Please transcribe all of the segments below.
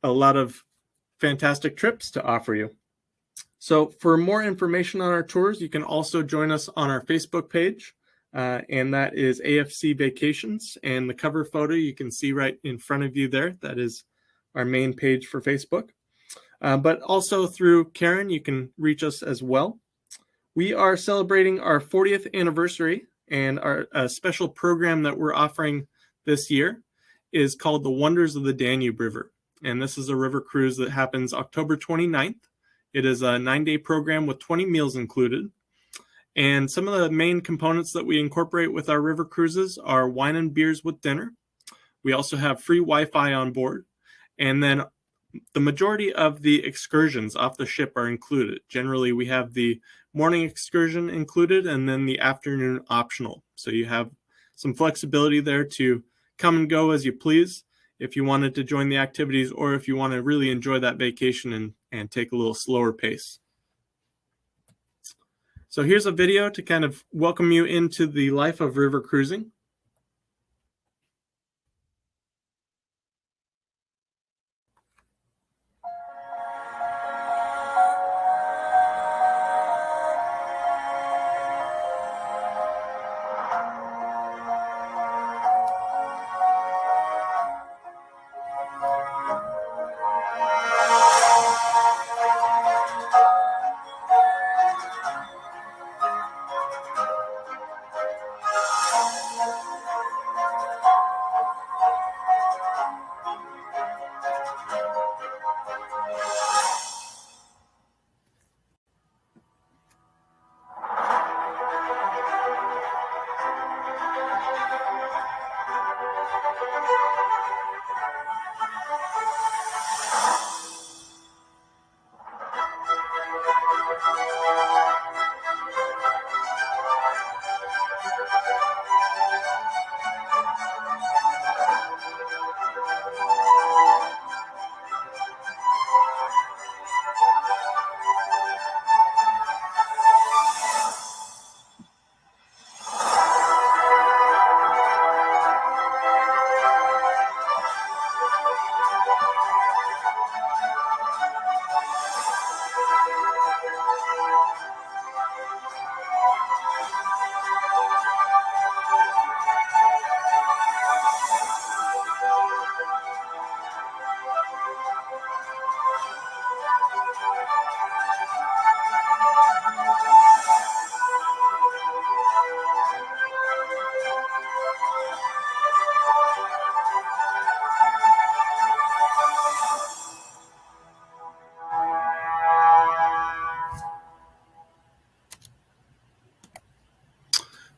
a lot of fantastic trips to offer you. So for more information on our tours, you can also join us on our Facebook page, and that is AFC Vacations. And the cover photo you can see right in front of you there. That is our main page for Facebook. But also through Karen, you can reach us as well. We are celebrating our 40th anniversary, and our special program that we're offering this year is called the Wonders of the Danube River. And this is a river cruise that happens October 29th. It is a 9-day program with 20 meals included. And some of the main components that we incorporate with our river cruises are wine and beers with dinner. We also have free Wi-Fi on board. And then the majority of the excursions off the ship are included. Generally, we have the morning excursion included and then the afternoon optional. So you have some flexibility there to come and go as you please if you wanted to join the activities, or if you want to really enjoy that vacation and take a little slower pace. So here's a video to kind of welcome you into the life of river cruising.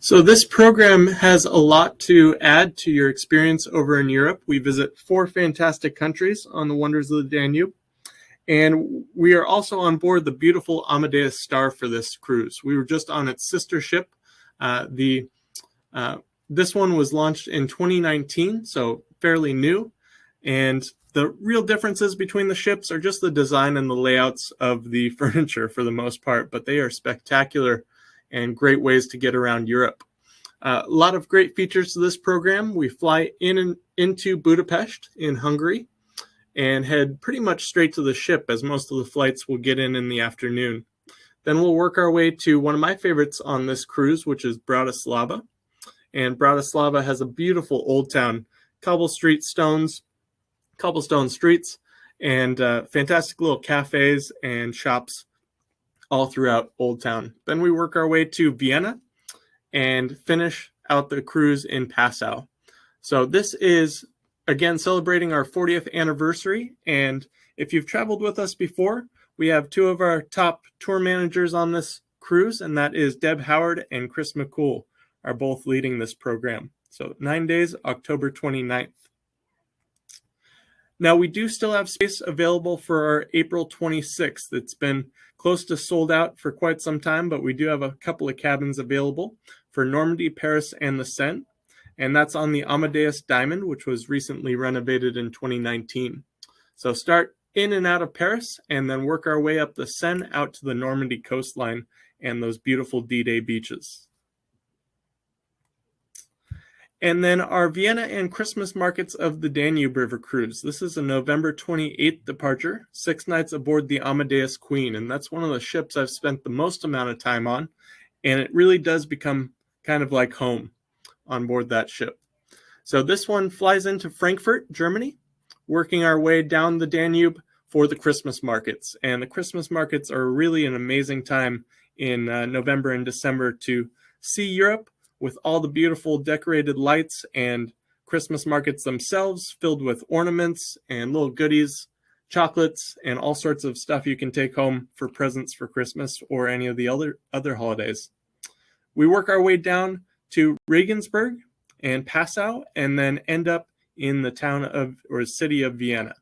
So this program has a lot to add to your experience over in Europe. We visit 4 fantastic countries on the Wonders of the Danube. And we are also on board the beautiful Amadeus Star for this cruise. We were just on its sister ship. This one was launched in 2019, so fairly new. And the real differences between the ships are just the design and the layouts of the furniture for the most part, but they are spectacular and great ways to get around Europe. A lot of great features to this program. We fly into Budapest in Hungary and head pretty much straight to the ship, as most of the flights will get in the afternoon. Then we'll work our way to one of my favorites on this cruise, which is Bratislava. And Bratislava has a beautiful old town, cobblestone streets, and fantastic little cafes and shops all throughout Old Town. Then we work our way to Vienna and finish out the cruise in Passau. So this is, again, celebrating our 40th anniversary. And if you've traveled with us before, we have 2 of our top tour managers on this cruise, and that is Deb Howard and Chris McCool are both leading this program. So 9 days, October 29th. Now, we do still have space available for our April 26th. It's been close to sold out for quite some time, but we do have a couple of cabins available for Normandy, Paris, and the Seine. And that's on the Amadeus Diamond, which was recently renovated in 2019. So start in and out of Paris and then work our way up the Seine out to the Normandy coastline and those beautiful D-Day beaches. And then our Vienna and Christmas markets of the Danube River cruise. This is a November 28th departure, 6 nights aboard the Amadeus Queen. And that's one of the ships I've spent the most amount of time on. And it really does become kind of like home on board that ship. So this one flies into Frankfurt, Germany, working our way down the Danube for the Christmas markets. And the Christmas markets are really an amazing time in November and December to see Europe, with all the beautiful decorated lights and Christmas markets themselves filled with ornaments and little goodies, chocolates, and all sorts of stuff you can take home for presents for Christmas or any of the other holidays. We work our way down to Regensburg and Passau and then end up in the town of or city of Vienna.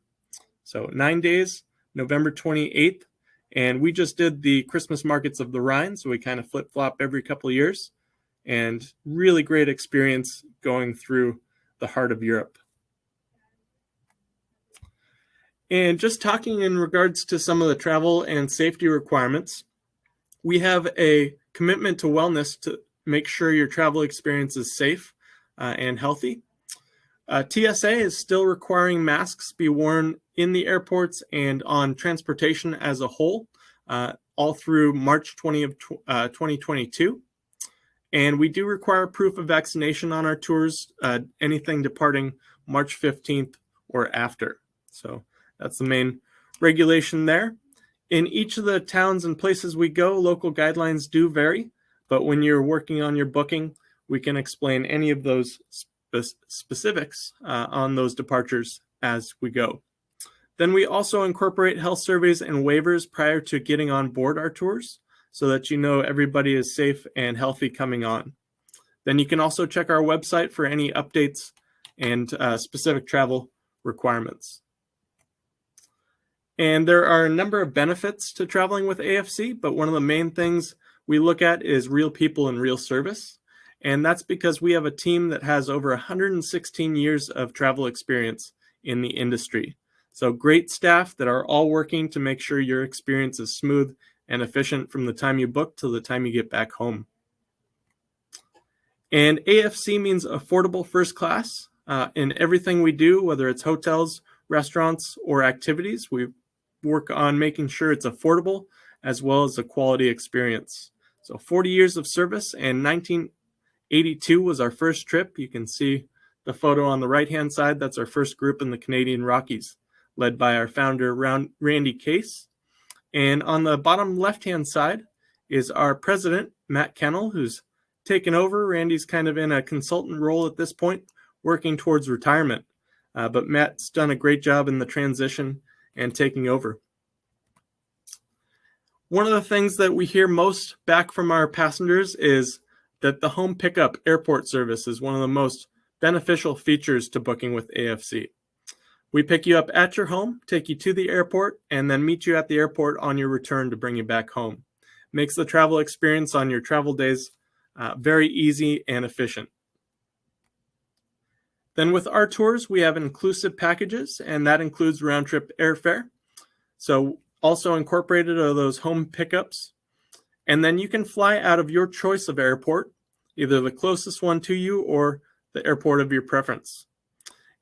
So 9 days, November 28th, and we just did the Christmas markets of the Rhine, so we kind of flip-flop every couple of years. And really great experience going through the heart of Europe. And just talking in regards to some of the travel and safety requirements, we have a commitment to wellness to make sure your travel experience is safe and healthy. TSA is still requiring masks be worn in the airports and on transportation as a whole, all through March 20 of 2022. And we do require proof of vaccination on our tours, anything departing March 15th or after. So that's the main regulation there. In each of the towns and places we go, local guidelines do vary, but when you're working on your booking, we can explain any of those specifics on those departures as we go. Then we also incorporate health surveys and waivers prior to getting on board our tours, so that you know everybody is safe and healthy coming on. Then you can also check our website for any updates and specific travel requirements. And there are a number of benefits to traveling with AFC, but one of the main things we look at is real people and real service. And that's because we have a team that has over 116 years of travel experience in the industry. So great staff that are all working to make sure your experience is smooth and efficient from the time you book till the time you get back home. And AFC means affordable first class. In everything we do, whether it's hotels, restaurants, or activities, we work on making sure it's affordable as well as a quality experience. So 40 years of service, and 1982 was our first trip. You can see the photo on the right-hand side. That's our first group in the Canadian Rockies, led by our founder, Randy Case. And on the bottom left-hand side is our president, Matt Kennel, who's taken over. Randy's kind of in a consultant role at this point, working towards retirement. But Matt's done a great job in the transition and taking over. One of the things that we hear most back from our passengers is that the home pickup airport service is one of the most beneficial features to booking with AFC. We pick you up at your home, take you to the airport, and then meet you at the airport on your return to bring you back home. Makes the travel experience on your travel days very easy and efficient. Then with our tours, we have inclusive packages, and that includes round-trip airfare. So also incorporated are those home pickups. And then you can fly out of your choice of airport, either the closest one to you or the airport of your preference.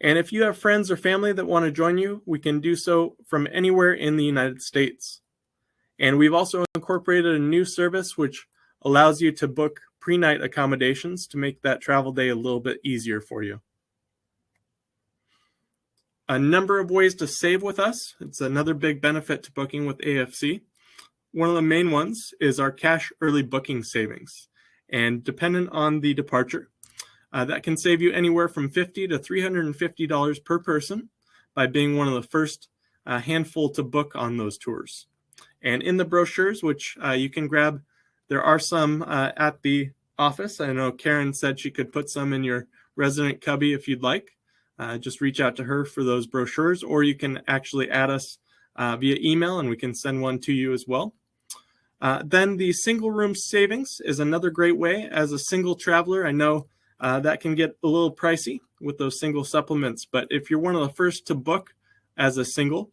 And if you have friends or family that want to join you, we can do so from anywhere in the United States. And we've also incorporated a new service which allows you to book pre-night accommodations to make that travel day a little bit easier for you. A number of ways to save with us. It's another big benefit to booking with AFC. One of the main ones is our cash early booking savings. And dependent on the departure, that can save you anywhere from $50 to $350 per person by being one of the first handful to book on those tours. And in the brochures, which you can grab, there are some at the office. I know Karen said she could put some in your resident cubby if you'd like. Just reach out to her for those brochures, or you can actually add us via email and we can send one to you as well. Then the single room savings is another great way. As a single traveler, I know that can get a little pricey with those single supplements, but if you're one of the first to book as a single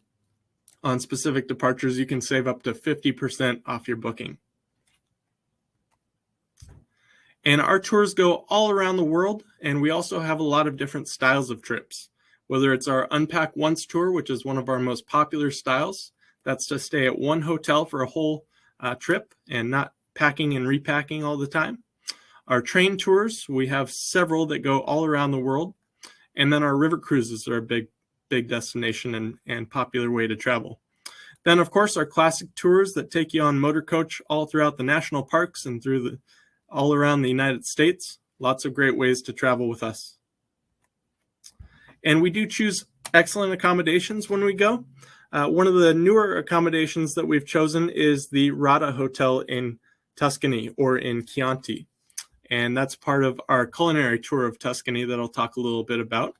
on specific departures, you can save up to 50% off your booking. And our tours go all around the world, and we also have a lot of different styles of trips. Whether it's our Unpack Once tour, which is one of our most popular styles, that's to stay at one hotel for a whole trip and not packing and repacking all the time. Our train tours, we have several that go all around the world. And then our river cruises are a big destination and popular way to travel. Then, of course, our classic tours that take you on motor coach all throughout the national parks and all around the United States. Lots of great ways to travel with us. And we do choose excellent accommodations when we go. One of the newer accommodations that we've chosen is the Rada Hotel in Tuscany, or in Chianti. And that's part of our culinary tour of Tuscany that I'll talk a little bit about.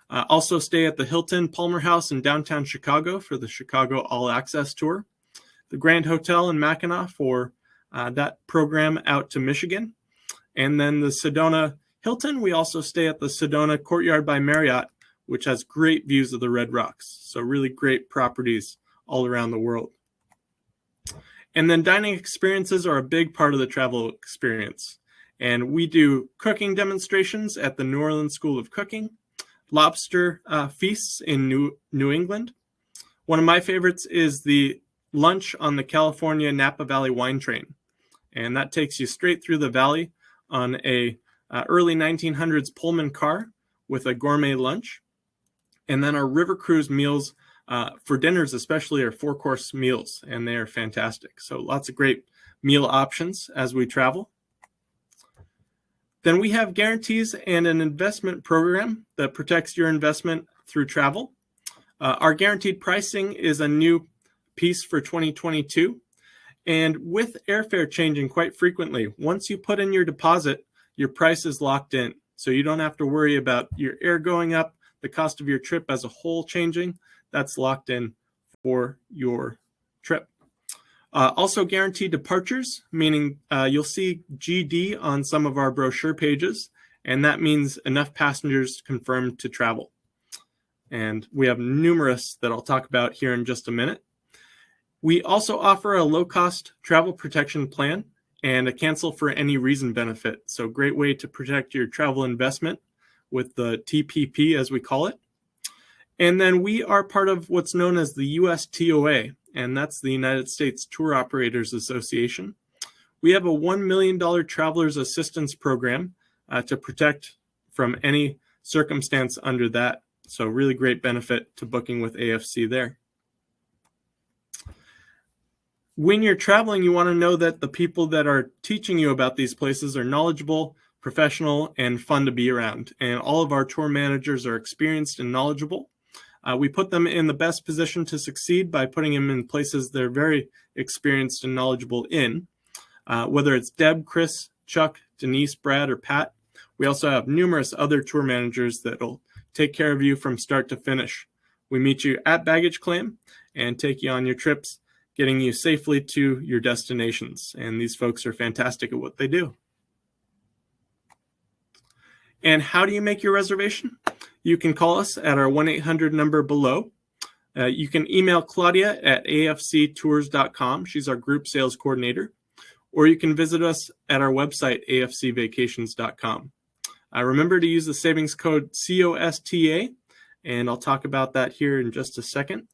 Also stay at the Hilton Palmer House in downtown Chicago for the Chicago All Access Tour. The Grand Hotel in Mackinac for that program out to Michigan. And then the Sedona Hilton, we also stay at the Sedona Courtyard by Marriott, which has great views of the Red Rocks. So really great properties all around the world. And then dining experiences are a big part of the travel experience. And we do cooking demonstrations at the New Orleans School of Cooking, lobster feasts in New England. One of my favorites is the lunch on the California Napa Valley wine train. And that takes you straight through the valley on a early 1900s Pullman car with a gourmet lunch. And then our river cruise meals for dinners especially are 4-course meals, and they are fantastic. So lots of great meal options as we travel. Then we have guarantees and an investment program that protects your investment through travel. Our guaranteed pricing is a new piece for 2022. And with airfare changing quite frequently, once you put in your deposit, your price is locked in. So you don't have to worry about your air going up, the cost of your trip as a whole changing. That's locked in for your trip. Also guaranteed departures, meaning you'll see GD on some of our brochure pages, and that means enough passengers confirmed to travel. And we have numerous that I'll talk about here in just a minute. We also offer a low-cost travel protection plan and a cancel for any reason benefit. So great way to protect your travel investment with the TPP, as we call it. And then we are part of what's known as the USTOA, and that's the United States Tour Operators Association. We have a $1 million Travelers Assistance Program to protect from any circumstance under that. So really great benefit to booking with AFC there. When you're traveling, you want to know that the people that are teaching you about these places are knowledgeable, professional, and fun to be around. And all of our tour managers are experienced and knowledgeable. We put them in the best position to succeed by putting them in places they're very experienced and knowledgeable in. Whether it's Deb, Chris, Chuck, Denise, Brad, or Pat. We also have numerous other tour managers that will take care of you from start to finish. We meet you at baggage claim and take you on your trips, getting you safely to your destinations. And these folks are fantastic at what they do. And how do you make your reservation? You can call us at our 1-800 number below. You can email Claudia at afctours.com. She's our group sales coordinator. Or you can visit us at our website, afcvacations.com. Remember to use the savings code COSTA, and I'll talk about that here in just a second.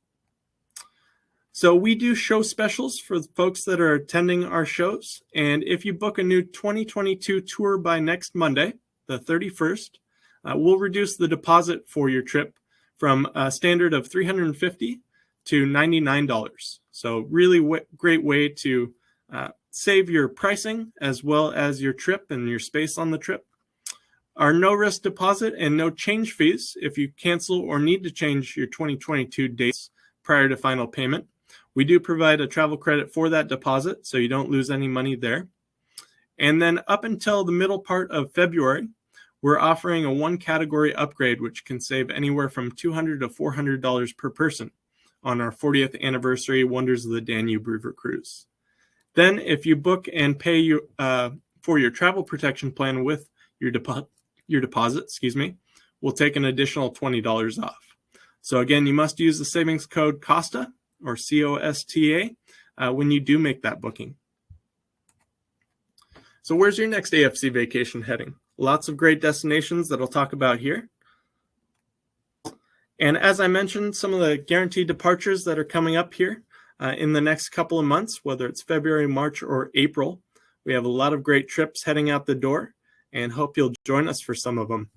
So we do show specials for the folks that are attending our shows. And if you book a new 2022 tour by next Monday, the 31st, we'll reduce the deposit for your trip from a standard of $350 to $99. So really great way to save your pricing as well as your trip and your space on the trip. Our no-risk deposit and no change fees if you cancel or need to change your 2022 dates prior to final payment. We do provide a travel credit for that deposit, so you don't lose any money there. And then up until the middle part of February, we're offering a one-category upgrade, which can save anywhere from $200 to $400 per person on our 40th anniversary Wonders of the Danube River Cruise. Then, if you book and pay for your travel protection plan with your deposit, we'll take an additional $20 off. So again, you must use the savings code COSTA or COSTA when you do make that booking. So where's your next AFC vacation heading? Lots of great destinations that I'll talk about here. And as I mentioned, some of the guaranteed departures that are coming up here in the next couple of months, whether it's February, March, or April, we have a lot of great trips heading out the door, and hope you'll join us for some of them.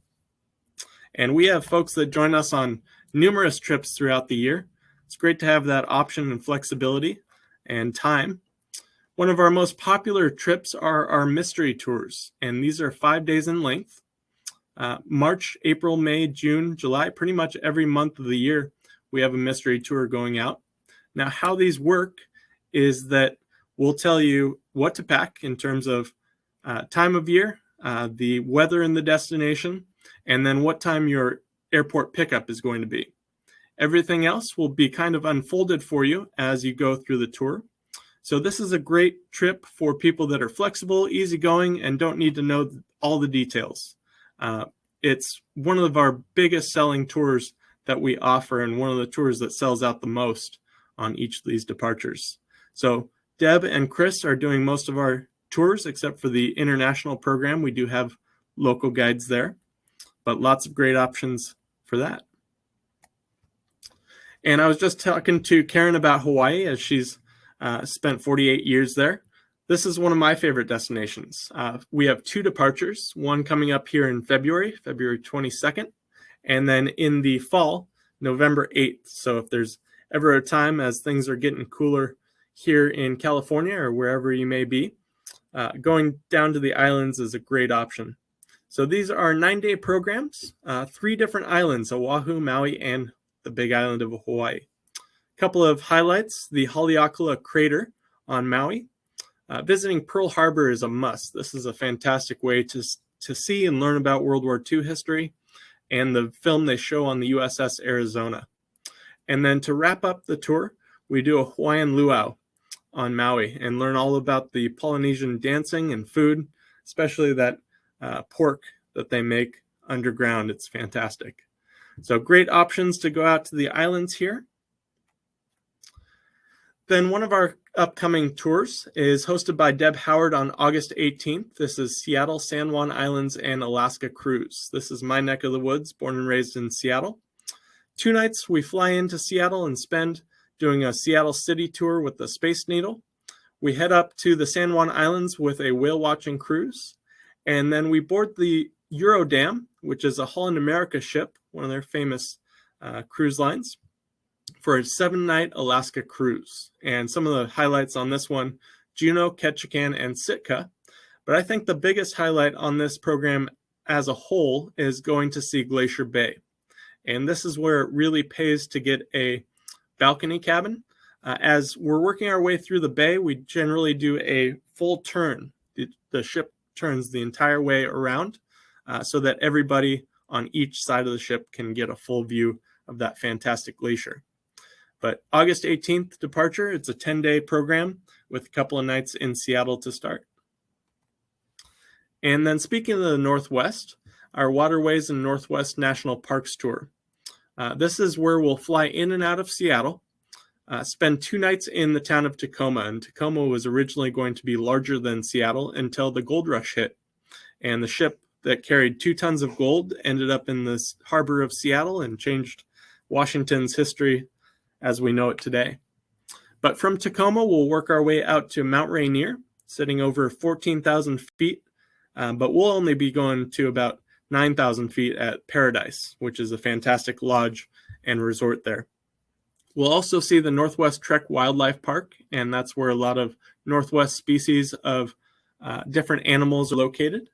And we have folks that join us on numerous trips throughout the year. It's great to have that option and flexibility and time. One of our most popular trips are our mystery tours, and these are 5 days in length. March, April, May, June, July, pretty much every month of the year, we have a mystery tour going out. Now, how these work is that we'll tell you what to pack in terms of time of year, the weather in the destination, and then what time your airport pickup is going to be. Everything else will be kind of unfolded for you as you go through the tour. So this is a great trip for people that are flexible, easygoing, and don't need to know all the details. It's one of our biggest selling tours that we offer, and one of the tours that sells out the most on each of these departures. So Deb and Chris are doing most of our tours, except for the international program. We do have local guides there, but lots of great options for that. And I was just talking to Karen about Hawaii, as she's spent 48 years there. This is one of my favorite destinations. We have 2 departures, one coming up here in February 22nd, and then in the fall, November 8th. So if there's ever a time as things are getting cooler here in California or wherever you may be, going down to the islands is a great option. So these are 9-day programs, 3 different islands, Oahu, Maui, and the Big Island of Hawaii. A couple of highlights: the Haleakala Crater on Maui. Visiting Pearl Harbor is a must. This is a fantastic way to see and learn about World War II history and the film they show on the USS Arizona. And then to wrap up the tour, we do a Hawaiian luau on Maui and learn all about the Polynesian dancing and food, especially that pork that they make underground. It's fantastic. So great options to go out to the islands here. Then one of our upcoming tours is hosted by Deb Howard on August 18th. This is Seattle, San Juan Islands, and Alaska Cruise. This is my neck of the woods, born and raised in Seattle. 2 nights we fly into Seattle and spend doing a Seattle City tour with the Space Needle. We head up to the San Juan Islands with a whale watching cruise. And then we board the Eurodam, which is a Holland America ship, one of their famous cruise lines, for a 7-night Alaska cruise. And some of the highlights on this one: Juneau, Ketchikan, and Sitka. But I think the biggest highlight on this program as a whole is going to see Glacier Bay. And this is where it really pays to get a balcony cabin. As we're working our way through the bay, we generally do a full turn. The ship turns the entire way around so that everybody on each side of the ship can get a full view of that fantastic glacier. But August 18th departure, it's a 10-day program with a couple of nights in Seattle to start. And then speaking of the Northwest, our Waterways and Northwest National Parks tour. This is where we'll fly in and out of Seattle, spend 2 nights in the town of Tacoma. And Tacoma was originally going to be larger than Seattle until the gold rush hit. And the ship that carried 2 tons of gold ended up in this harbor of Seattle and changed Washington's history as we know it today. But from Tacoma, we'll work our way out to Mount Rainier, sitting over 14,000 feet, but we'll only be going to about 9,000 feet at Paradise, which is a fantastic lodge and resort there. We'll also see the Northwest Trek Wildlife Park, and that's where a lot of Northwest species of different animals are located.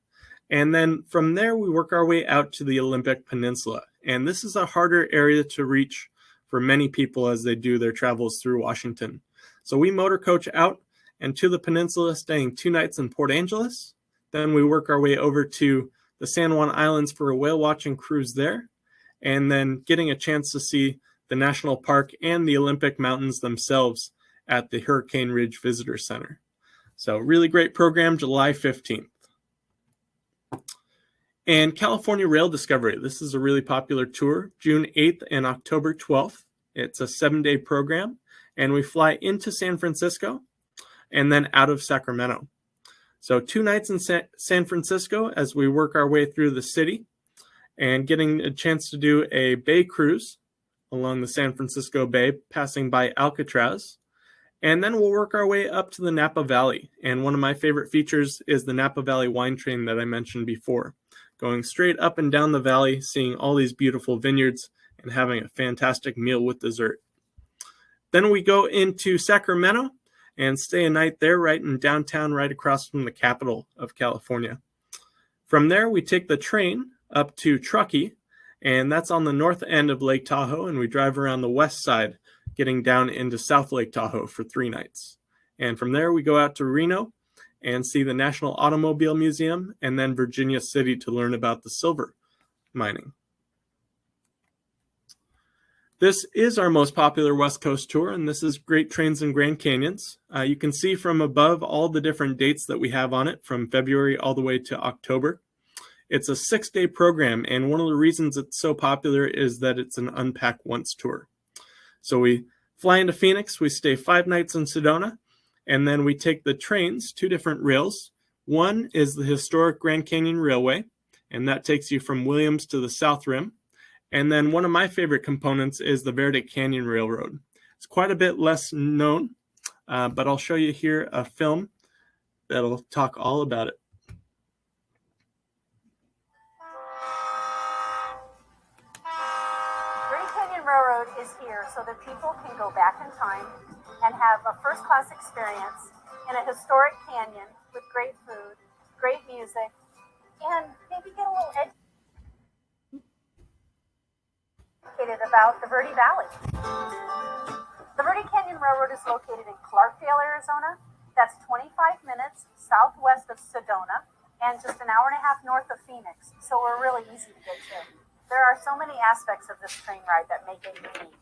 And then from there, we work our way out to the Olympic Peninsula. And this is a harder area to reach for many people as they do their travels through Washington. So we motor coach out and to the peninsula, staying 2 nights in Port Angeles. Then we work our way over to the San Juan Islands for a whale watching cruise there, and then getting a chance to see the National Park and the Olympic Mountains themselves at the Hurricane Ridge Visitor Center. So really great program, July 15th. And California Rail Discovery. This is a really popular tour, June 8th and October 12th. It's a 7-day program, and we fly into San Francisco and then out of Sacramento. So 2 nights in San Francisco as we work our way through the city and getting a chance to do a bay cruise along the San Francisco Bay, passing by Alcatraz. And then we'll work our way up to the Napa Valley. And one of my favorite features is the Napa Valley wine train that I mentioned before. Going straight up and down the valley, seeing all these beautiful vineyards and having a fantastic meal with dessert. Then we go into Sacramento and stay a night there right in downtown, right across from the capital of California. From there, we take the train up to Truckee, and that's on the north end of Lake Tahoe, and we drive around the west side, getting down into South Lake Tahoe for 3 nights. And from there, we go out to Reno and see the National Automobile Museum, and then Virginia City to learn about the silver mining. This is our most popular West Coast tour, and this is Great Trains and Grand Canyons. You can see from above all the different dates that we have on it, from February all the way to October. It's a 6-day program, and one of the reasons it's so popular is that it's an unpack once tour. So we fly into Phoenix, we stay 5 nights in Sedona, and then we take the trains, 2 different rails. One is the historic Grand Canyon Railway, and that takes you from Williams to the South Rim. And then one of my favorite components is the Verde Canyon Railroad. It's quite a bit less known, but I'll show you here a film that'll talk all about it. Verde Canyon Railroad is here so that people can go back in time and have a first-class experience in a historic canyon with great food, great music, and maybe get a little educated about the Verde Valley. The Verde Canyon Railroad is located in Clarkdale, Arizona. That's 25 minutes southwest of Sedona and just an hour and a half north of Phoenix. So we're really easy to get to. There are so many aspects of this train ride that make it unique.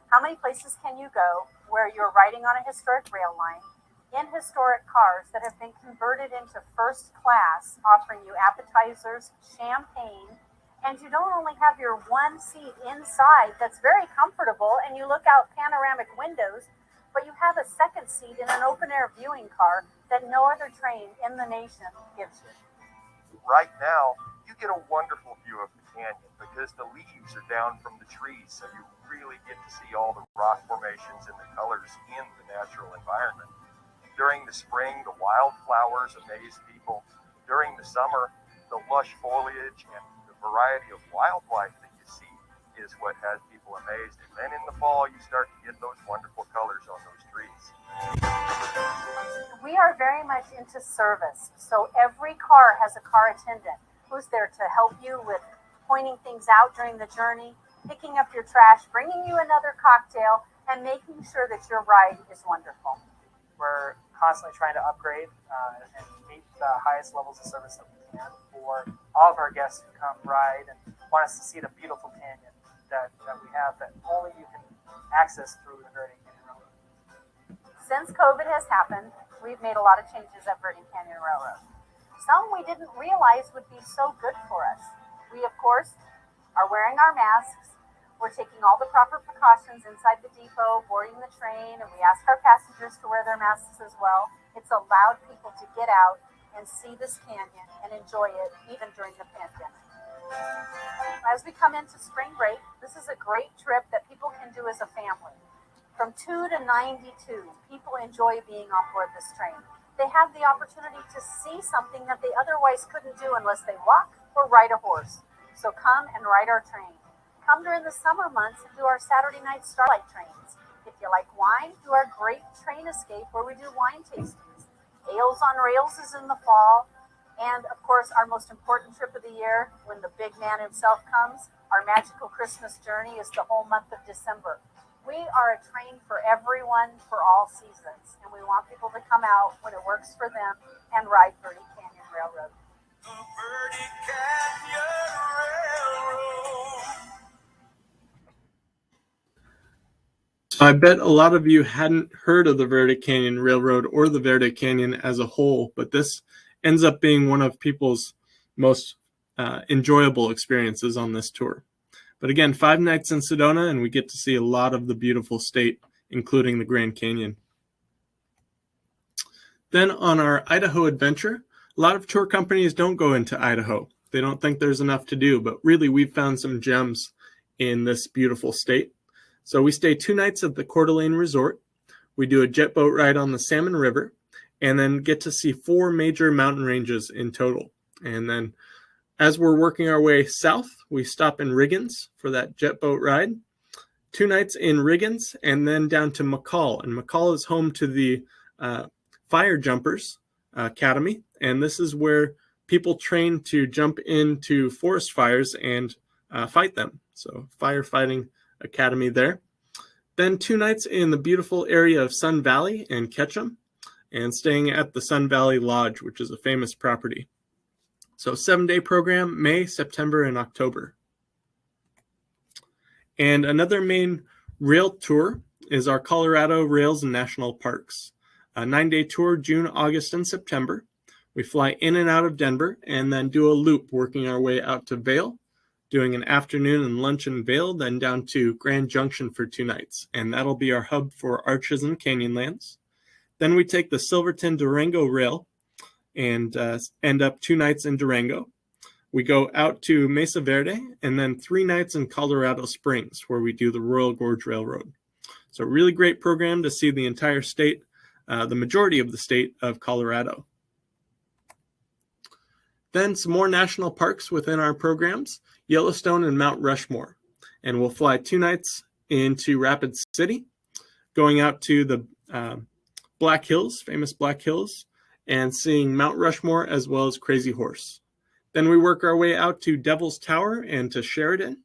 How many places can you go where you're riding on a historic rail line in historic cars that have been converted into first class, offering you appetizers, champagne, and you don't only have your one seat inside that's very comfortable and you look out panoramic windows, but you have a second seat in an open-air viewing car that no other train in the nation gives you. Right now, you get a wonderful view of the canyon because the leaves are down from the trees, so you really get to see all the rock formations and the colors in the natural environment. During the spring, the wildflowers amaze people. During the summer, the lush foliage and variety of wildlife that you see is what has people amazed. And then in the fall, you start to get those wonderful colors on those trees. We are very much into service. So every car has a car attendant who's there to help you with pointing things out during the journey, picking up your trash, bringing you another cocktail, and making sure that your ride is wonderful. We're constantly trying to upgrade and meet the highest levels of service that we can for all of our guests who come ride and want us to see the beautiful canyon that we have that only you can access through the Verde Canyon Railroad. Since COVID has happened, we've made a lot of changes at Verde Canyon Railroad. Some we didn't realize would be so good for us. We, of course, are wearing our masks. We're taking all the proper precautions inside the depot, boarding the train, and we ask our passengers to wear their masks as well. It's allowed people to get out and see this canyon and enjoy it even during the pandemic. As we come into spring break, this is a great trip that people can do as a family. From 2 to 92, people enjoy being on board this train. They have the opportunity to see something that they otherwise couldn't do unless they walk or ride a horse. So come and ride our train. Come during the summer months and do our Saturday night starlight trains. If you like wine, do our great train escape where we do wine tastings. Ales on Rails is in the fall. And of course, our most important trip of the year, when the big man himself comes, our magical Christmas journey is the whole month of December. We are a train for everyone for all seasons. And we want people to come out when it works for them and ride Verde Canyon Railroad. The Verde Canyon Railroad. I bet a lot of you hadn't heard of the Verde Canyon Railroad or the Verde Canyon as a whole, but this ends up being one of people's most enjoyable experiences on this tour. But again, 5 nights in Sedona, and we get to see a lot of the beautiful state, including the Grand Canyon. Then on our Idaho adventure, A lot of tour companies don't go into Idaho. They don't think there's enough to do, but really we've found some gems in this beautiful state. So we stay 2 nights at the Coeur d'Alene Resort. We do a jet boat ride on the Salmon River, and then get to see 4 major mountain ranges in total. And then as we're working our way south, we stop in Riggins for that jet boat ride. 2 nights in Riggins, and then down to McCall. And McCall is home to the Fire Jumpers Academy, and this is where people train to jump into forest fires and fight them. So firefighting academy there. Then 2 nights in the beautiful area of Sun Valley and Ketchum, and staying at the Sun Valley Lodge, which is a famous property. So 7-day program, May, September, and October. And another main rail tour is our Colorado Rails and National Parks. A 9-day tour, June, August, and September. We fly in and out of Denver and then do a loop working our way out to Vail, doing an afternoon and lunch in Vail, then down to Grand Junction for 2 nights. And that'll be our hub for Arches and Canyonlands. Then we take the Silverton Durango Rail and end up 2 nights in Durango. We go out to Mesa Verde and then 3 nights in Colorado Springs, where we do the Royal Gorge Railroad. So really great program to see the entire state, the majority of the state of Colorado. Then some more national parks within our programs, Yellowstone and Mount Rushmore. And we'll fly 2 nights into Rapid City, going out to the Black Hills, famous Black Hills, and seeing Mount Rushmore as well as Crazy Horse. Then we work our way out to Devil's Tower and to Sheridan,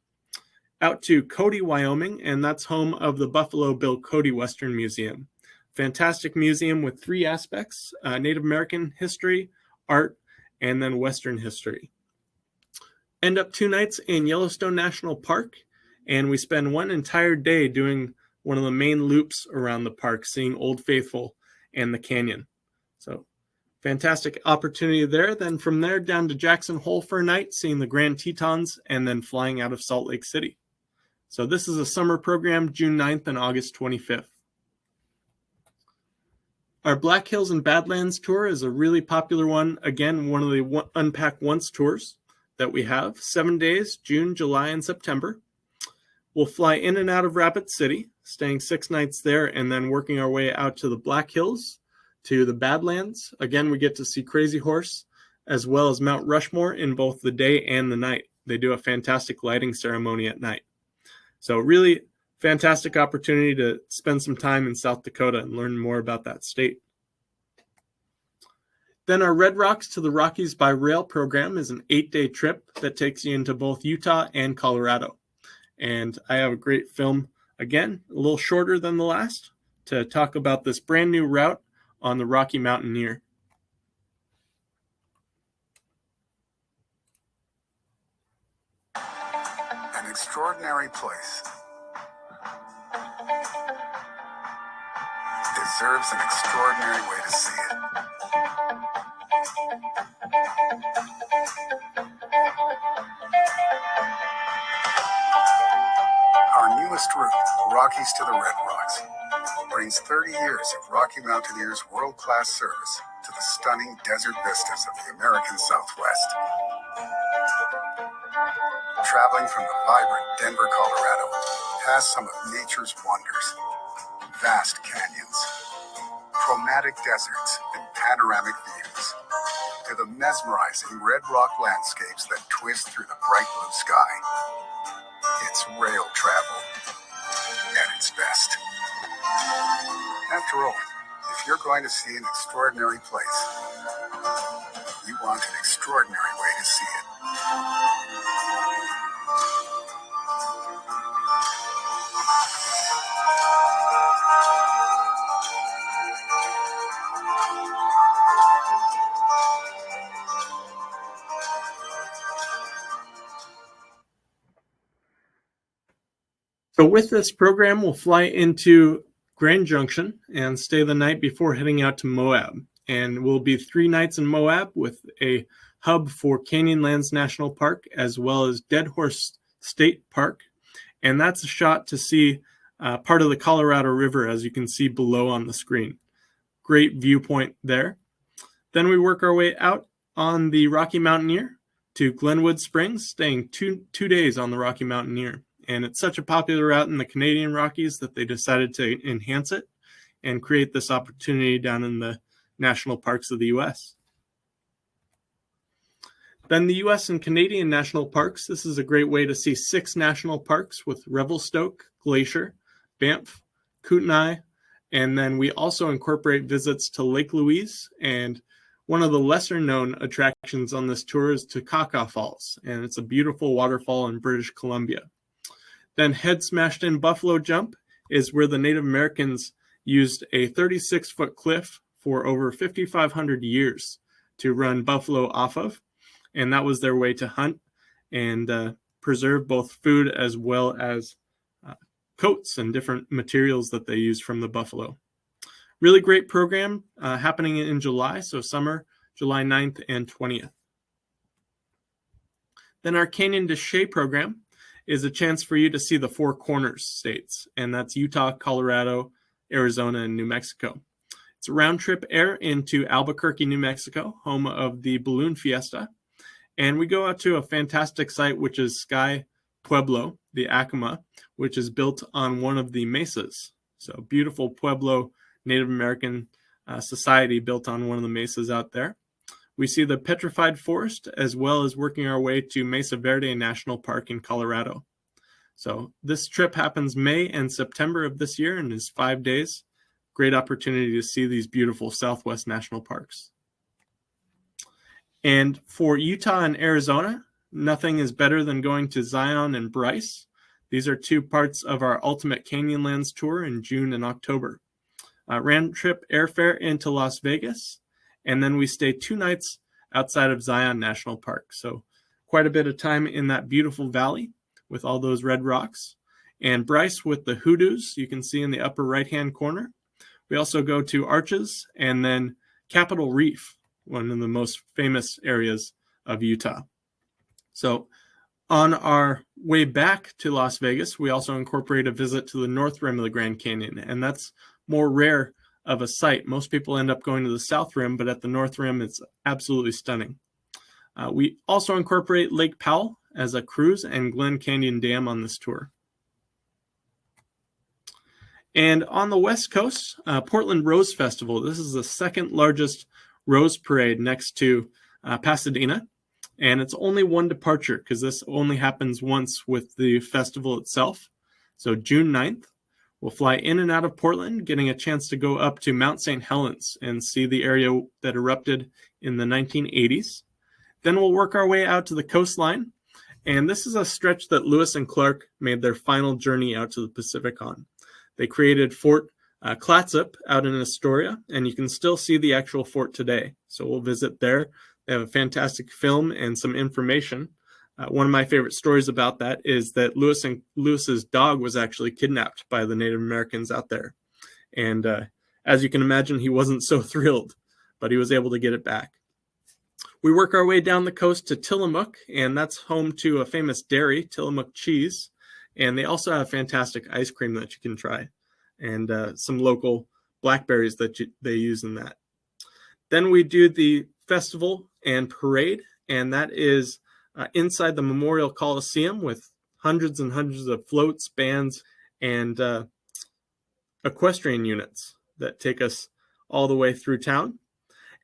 out to Cody, Wyoming, and that's home of the Buffalo Bill Cody Western Museum. Fantastic museum with 3 aspects, Native American history, art, and then Western history. End up 2 nights in Yellowstone National Park, and we spend 1 entire day doing one of the main loops around the park, seeing Old Faithful and the canyon. So fantastic opportunity there. Then from there down to Jackson Hole for a night, seeing the Grand Tetons, and then flying out of Salt Lake City. So this is a summer program, June 9th and August 25th. Our Black Hills and Badlands tour is a really popular one. Again, one of the Unpack Once tours that we have. 7 days, June, July, and September. We'll fly in and out of Rapid City, staying 6 nights there, and then working our way out to the Black Hills, to the Badlands. Again, we get to see Crazy Horse, as well as Mount Rushmore in both the day and the night. They do a fantastic lighting ceremony at night. So really fantastic opportunity to spend some time in South Dakota and learn more about that state. Then our Red Rocks to the Rockies by Rail program is an 8-day trip that takes you into both Utah and Colorado. And I have a great film, again, a little shorter than the last, to talk about this brand new route on the Rocky Mountaineer. An extraordinary place deserves an extraordinary way to see it. Our newest route, Rockies to the Red Rocks, brings 30 years of Rocky Mountaineers' world-class service to the stunning desert vistas of the American Southwest. Traveling from the vibrant Denver, Colorado, past some of nature's wonders, vast canyons, chromatic deserts, and panoramic views, to the mesmerizing red rock landscapes that twist through the bright blue sky. It's rail travel at its best. After all, if you're going to see an extraordinary place, you want an extraordinary way to see it. So with this program, we'll fly into Grand Junction and stay the night before heading out to Moab. And we'll be 3 nights in Moab with a hub for Canyonlands National Park, as well as Dead Horse State Park. And that's a shot to see part of the Colorado River, as you can see below on the screen. Great viewpoint there. Then we work our way out on the Rocky Mountaineer to Glenwood Springs, staying two days on the Rocky Mountaineer. And it's such a popular route in the Canadian Rockies that they decided to enhance it and create this opportunity down in the national parks of the U.S. Then the U.S. and Canadian national parks. This is a great way to see 6 national parks with Revelstoke, Glacier, Banff, Kootenai, and then we also incorporate visits to Lake Louise, and one of the lesser known attractions on this tour is Takaka Falls, and it's a beautiful waterfall in British Columbia. Then Head Smashed In Buffalo Jump is where the Native Americans used a 36-foot cliff for over 5,500 years to run buffalo off of, and that was their way to hunt and preserve both food as well as coats and different materials that they use from the buffalo. Really great program happening in July, so summer, July 9th and 20th. Then our Canyon de Chelly program is a chance for you to see the Four Corners states, and that's Utah, Colorado, Arizona, and New Mexico. It's a round trip air into Albuquerque, New Mexico, home of the Balloon Fiesta. And we go out to a fantastic site, which is Sky Pueblo, the Acoma, which is built on one of the mesas. So beautiful Pueblo Native American society built on one of the mesas out there. We see the Petrified Forest, as well as working our way to Mesa Verde National Park in Colorado. So this trip happens May and September of this year and is 5 days. Great opportunity to see these beautiful Southwest National Parks. And for Utah and Arizona, nothing is better than going to Zion and Bryce. These are 2 parts of our Ultimate Canyonlands tour in June and October. Round trip airfare into Las Vegas, and then we stay 2 nights outside of Zion National Park. So quite a bit of time in that beautiful valley with all those red rocks. And Bryce with the hoodoos, you can see in the upper right-hand corner. We also go to Arches and then Capitol Reef, one of the most famous areas of Utah. So on our way back to Las Vegas, we also incorporate a visit to the north rim of the Grand Canyon, and that's more rare of a site. Most people end up going to the south rim, but at the north rim, it's absolutely stunning. We also incorporate Lake Powell as a cruise and Glen Canyon Dam on this tour. And on the West Coast, Portland Rose Festival. This is the second largest rose parade next to Pasadena. And it's only one departure because this only happens once with the festival itself. So June 9th, we'll fly in and out of Portland, getting a chance to go up to Mount St. Helens and see the area that erupted in the 1980s. Then we'll work our way out to the coastline. And this is a stretch that Lewis and Clark made their final journey out to the Pacific on. They created Fort Clatsop out in Astoria, and you can still see the actual fort today. So we'll visit there. They have a fantastic film and some information. One of my favorite stories about that is that Lewis's dog was actually kidnapped by the Native Americans out there. And as you can imagine, he wasn't so thrilled, but he was able to get it back. We work our way down the coast to Tillamook, and that's home to a famous dairy, Tillamook Cheese. And they also have fantastic ice cream that you can try, and some local blackberries that they use in that. Then we do the festival and parade, and that is inside the Memorial Coliseum with hundreds and hundreds of floats, bands, and equestrian units that take us all the way through town.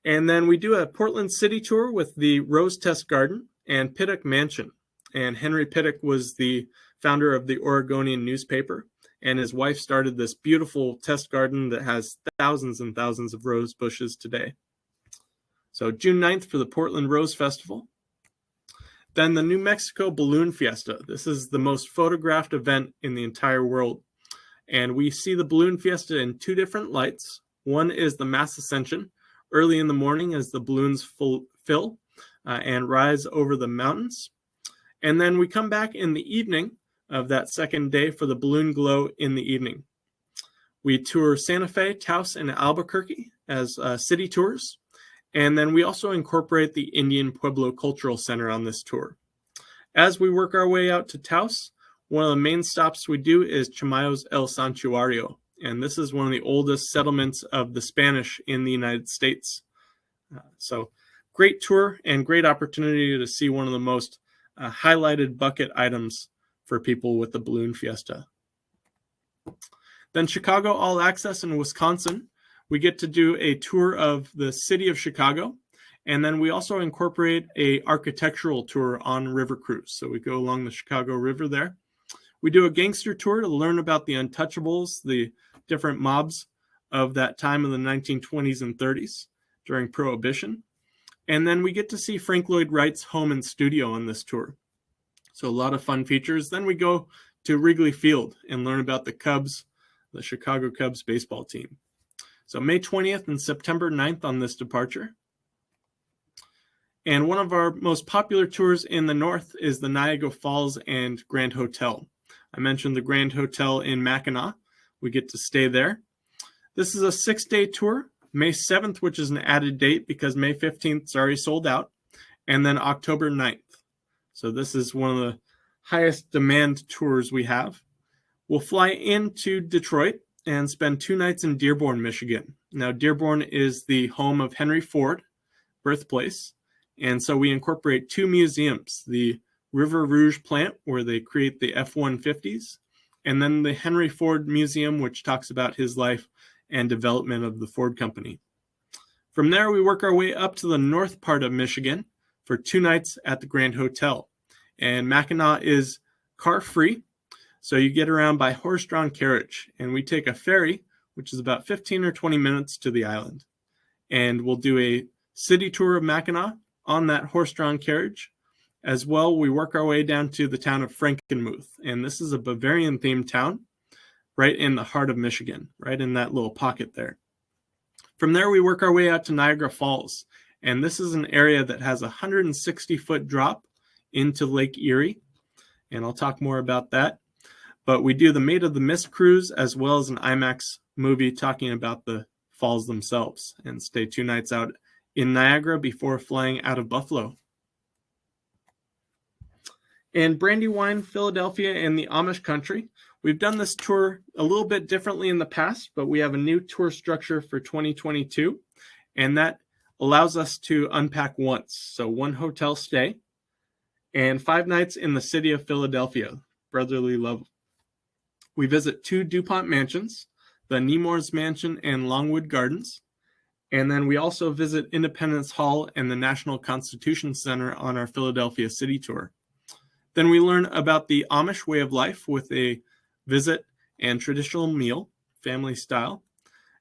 And then we do a Portland City tour with the Rose Test Garden and Pittock Mansion. And Henry Pittock was the founder of the Oregonian newspaper, and his wife started this beautiful test garden that has thousands and thousands of rose bushes today. So June 9th for the Portland Rose Festival. Then the New Mexico Balloon Fiesta. This is the most photographed event in the entire world. And we see the Balloon Fiesta in 2 different lights. One is the mass ascension, early in the morning as the balloons fill and rise over the mountains. And then we come back in the evening of that second day for the balloon glow in the evening. We tour Santa Fe, Taos, and Albuquerque as city tours. And then we also incorporate the Indian Pueblo Cultural Center on this tour. As we work our way out to Taos, one of the main stops we do is Chamayo's El Santuario. And this is one of the oldest settlements of the Spanish in the United States. So great tour and great opportunity to see one of the most highlighted bucket items for people with the Balloon Fiesta. Then Chicago All Access in Wisconsin. We get to do a tour of the city of Chicago. And then we also incorporate a architectural tour on River Cruise. So we go along the Chicago River there. We do a gangster tour to learn about the Untouchables, the different mobs of that time of the 1920s and 30s during Prohibition. And then we get to see Frank Lloyd Wright's home and studio on this tour. So a lot of fun features. Then we go to Wrigley Field and learn about the Cubs, the Chicago Cubs baseball team. So May 20th and September 9th on this departure. And one of our most popular tours in the north is the Niagara Falls and Grand Hotel. I mentioned the Grand Hotel in Mackinac. We get to stay there. This is a 6-day tour, May 7th, which is an added date because May 15th is already sold out, and then October 9th. So this is one of the highest demand tours we have. We'll fly into Detroit and spend 2 nights in Dearborn, Michigan. Now, Dearborn is the home of Henry Ford, birthplace, and so we incorporate 2 museums, the River Rouge plant, where they create the F-150s, and then the Henry Ford Museum, which talks about his life and development of the Ford Company. From there, we work our way up to the north part of Michigan for 2 nights at the Grand Hotel. And Mackinac is car-free, so you get around by horse-drawn carriage. And we take a ferry, which is about 15 or 20 minutes to the island. And we'll do a city tour of Mackinac on that horse-drawn carriage. As well, we work our way down to the town of Frankenmuth. And this is a Bavarian-themed town right in the heart of Michigan, right in that little pocket there. From there, we work our way out to Niagara Falls. And this is an area that has a 160-foot drop into Lake Erie. And I'll talk more about that. But we do the Maid of the Mist cruise as well as an IMAX movie talking about the falls themselves, and stay 2 nights out in Niagara before flying out of Buffalo. In Brandywine, Philadelphia, and the Amish country, we've done this tour a little bit differently in the past, but we have a new tour structure for 2022, and that allows us to unpack once. So 1 hotel stay and 5 nights in the city of Philadelphia, brotherly love. We visit 2 DuPont mansions, the Nemours Mansion and Longwood Gardens, and then we also visit Independence Hall and the National Constitution Center on our Philadelphia city tour. Then we learn about the Amish way of life with a visit and traditional meal, family style,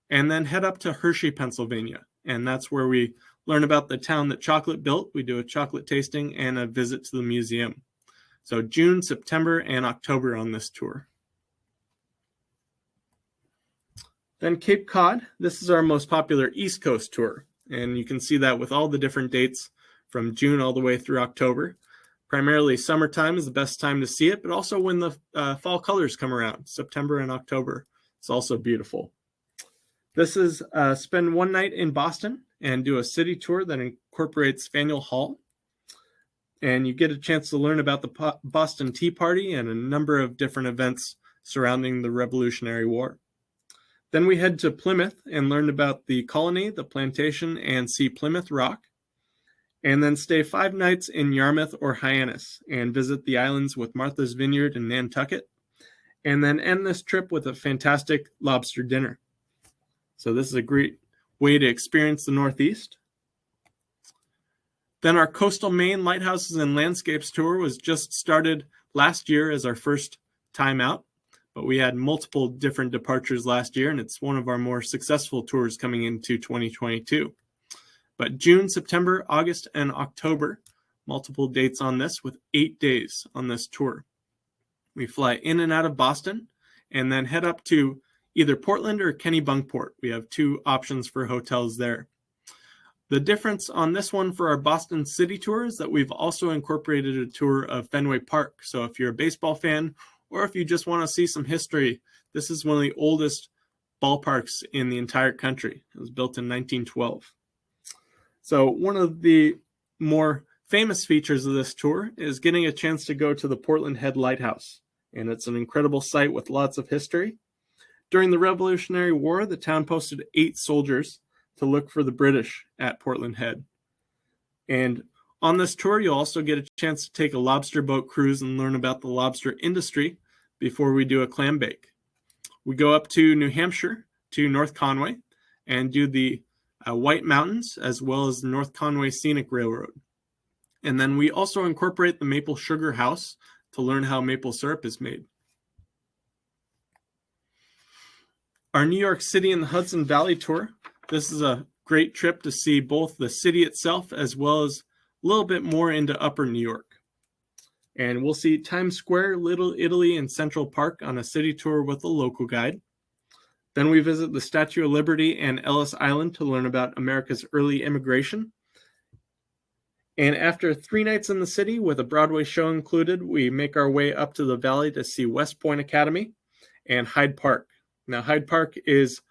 and then head up to Hershey, Pennsylvania. And that's where we learn about the town that chocolate built. We do a chocolate tasting and a visit to the museum. So June, September, and October on this tour. Then Cape Cod. This is our most popular East Coast tour. And you can see that with all the different dates from June all the way through October. Primarily summertime is the best time to see it, but also when the fall colors come around, September and October. It's also beautiful. This is spend 1 night in Boston and do a city tour that incorporates Faneuil Hall. And you get a chance to learn about the Boston Tea Party and a number of different events surrounding the Revolutionary War. Then we head to Plymouth and learn about the colony, the plantation, and see Plymouth Rock. And then stay 5 nights in Yarmouth or Hyannis and visit the islands with Martha's Vineyard and Nantucket. And then end this trip with a fantastic lobster dinner. So this is a great way to experience the Northeast. Then our Coastal Maine Lighthouses and Landscapes tour was just started last year as our first time out. But we had multiple different departures last year, and it's one of our more successful tours coming into 2022. But June, September, August, and October, multiple dates on this with 8 days on this tour. We fly in and out of Boston and then head up to either Portland or Kennebunkport. We have 2 options for hotels there. The difference on this one for our Boston City tour is that we've also incorporated a tour of Fenway Park. So if you're a baseball fan or if you just want to see some history, this is one of the oldest ballparks in the entire country. It was built in 1912. So one of the more famous features of this tour is getting a chance to go to the Portland Head Lighthouse. And it's an incredible site with lots of history. During the Revolutionary War, the town posted 8 soldiers to look for the British at Portland Head. And on this tour, you'll also get a chance to take a lobster boat cruise and learn about the lobster industry before we do a clam bake. We go up to New Hampshire to North Conway and do the White Mountains as well as the North Conway Scenic Railroad. And then we also incorporate the Maple Sugar House to learn how maple syrup is made. Our New York City and the Hudson Valley tour. This is a great trip to see both the city itself as well as a little bit more into Upper New York. And we'll see Times Square, Little Italy, and Central Park on a city tour with a local guide. Then we visit the Statue of Liberty and Ellis Island to learn about America's early immigration. And after 3 nights in the city with a Broadway show included, we make our way up to the valley to see West Point Academy and Hyde Park. Now, Hyde Park is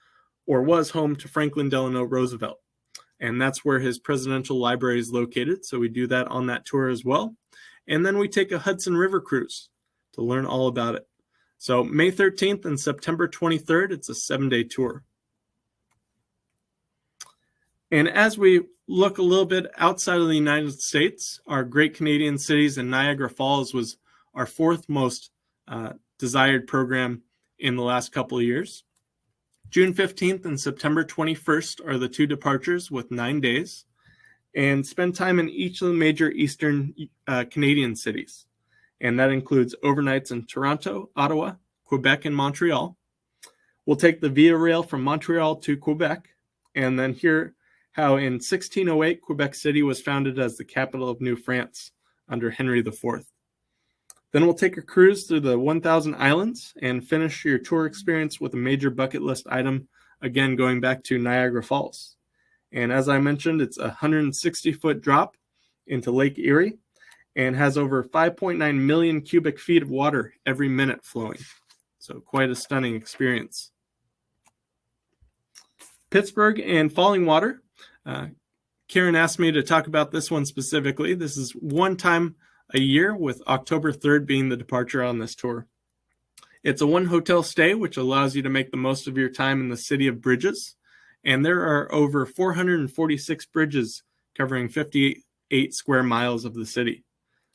or was home to Franklin Delano Roosevelt, and that's where his presidential library is located. So we do that on that tour as well. And then we take a Hudson River cruise to learn all about it. So May 13th and September 23rd, it's a 7-day tour. And as we look a little bit outside of the United States, our Great Canadian Cities and Niagara Falls was our 4th most desired program in the last couple of years. June 15th and September 21st are the 2 departures with 9 days, and spend time in each of the major Eastern Canadian cities. And that includes overnights in Toronto, Ottawa, Quebec, and Montreal. We'll take the Via Rail from Montreal to Quebec, and then hear how in 1608 Quebec City was founded as the capital of New France under Henry IV. Then we'll take a cruise through the 1,000 islands and finish your tour experience with a major bucket list item, again going back to Niagara Falls. And as I mentioned, it's a 160-foot drop into Lake Erie and has over 5.9 million cubic feet of water every minute flowing. So quite a stunning experience. Pittsburgh and Falling Water. Karen asked me to talk about this one specifically. This is one time a year, with October 3rd being the departure on this tour. It's a 1 hotel stay, which allows you to make the most of your time in the city of bridges. And there are over 446 bridges covering 58 square miles of the city.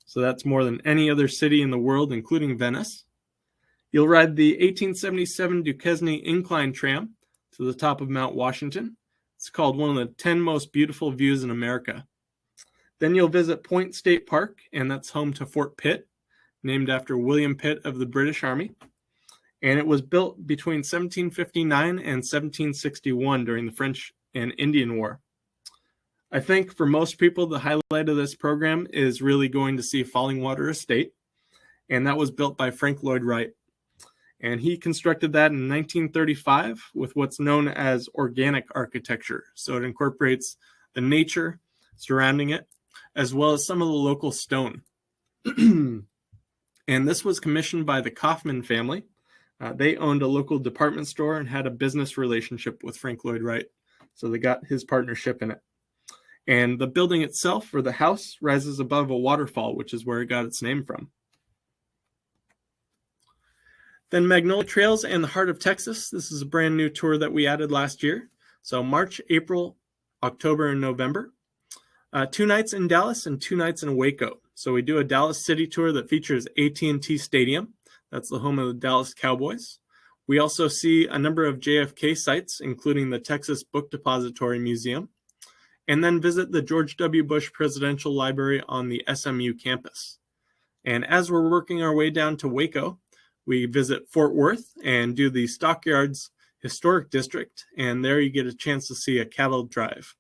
So that's more than any other city in the world, including Venice. You'll ride the 1877 Duquesne Incline Tram to the top of Mount Washington. It's called one of the 10 most beautiful views in America. Then you'll visit Point State Park, and that's home to Fort Pitt, named after William Pitt of the British Army. And it was built between 1759 and 1761 during the French and Indian War. I think for most people, the highlight of this program is really going to see Falling Water Estate, and that was built by Frank Lloyd Wright. And he constructed that in 1935 with what's known as organic architecture. So it incorporates the nature surrounding it, as well as some of the local stone. And this was commissioned by the Kaufman family. They owned a local department store and had a business relationship with Frank Lloyd Wright. So they got his partnership in it. And the building itself, or the house, rises above a waterfall, which is where it got its name from. Then Magnolia Trails and the Heart of Texas. This is a brand new tour that we added last year. So March, April, October, and November. 2 nights in Dallas and 2 nights in Waco. So we do a Dallas City tour that features AT&T Stadium. That's the home of the Dallas Cowboys. We also see a number of JFK sites, including the Texas Book Depository Museum, and then visit the George W. Bush Presidential Library on the SMU campus. And as we're working our way down to Waco, we visit Fort Worth and do the Stockyards Historic District, and there you get a chance to see a cattle drive.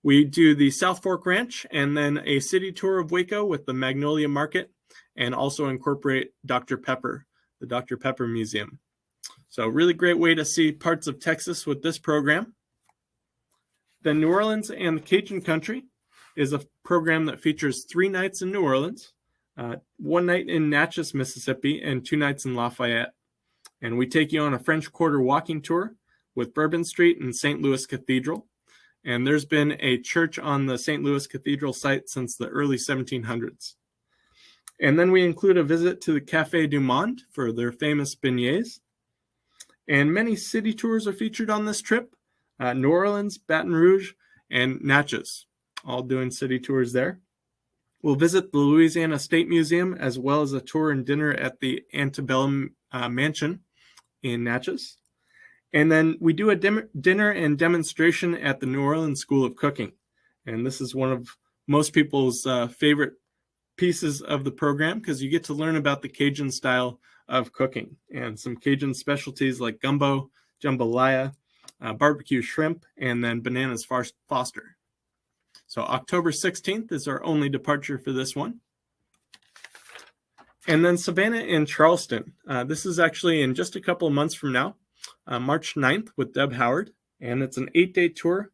We do the South Fork Ranch and then a city tour of Waco with the Magnolia Market, and also incorporate Dr. Pepper, the Dr. Pepper Museum. So really great way to see parts of Texas with this program. Then New Orleans and the Cajun Country is a program that features 3 nights in New Orleans, 1 night in Natchez, Mississippi, and 2 nights in Lafayette. And we take you on a French Quarter walking tour with Bourbon Street and St. Louis Cathedral. And there's been a church on the St. Louis Cathedral site since the early 1700s. And then we include a visit to the Café du Monde for their famous beignets. And many city tours are featured on this trip. New Orleans, Baton Rouge, and Natchez. all doing city tours there. We'll visit the Louisiana State Museum, as well as a tour and dinner at the Antebellum Mansion in Natchez. And then we do a dinner and demonstration at the New Orleans School of Cooking. And this is one of most people's favorite pieces of the program, because you get to learn about the Cajun style of cooking and some Cajun specialties like gumbo, jambalaya, barbecue shrimp, and then bananas Foster. So October 16th is our only departure for this one. And then Savannah and Charleston. This is actually in just a couple of months from now, March 9th with Deb Howard. And it's an 8-day tour.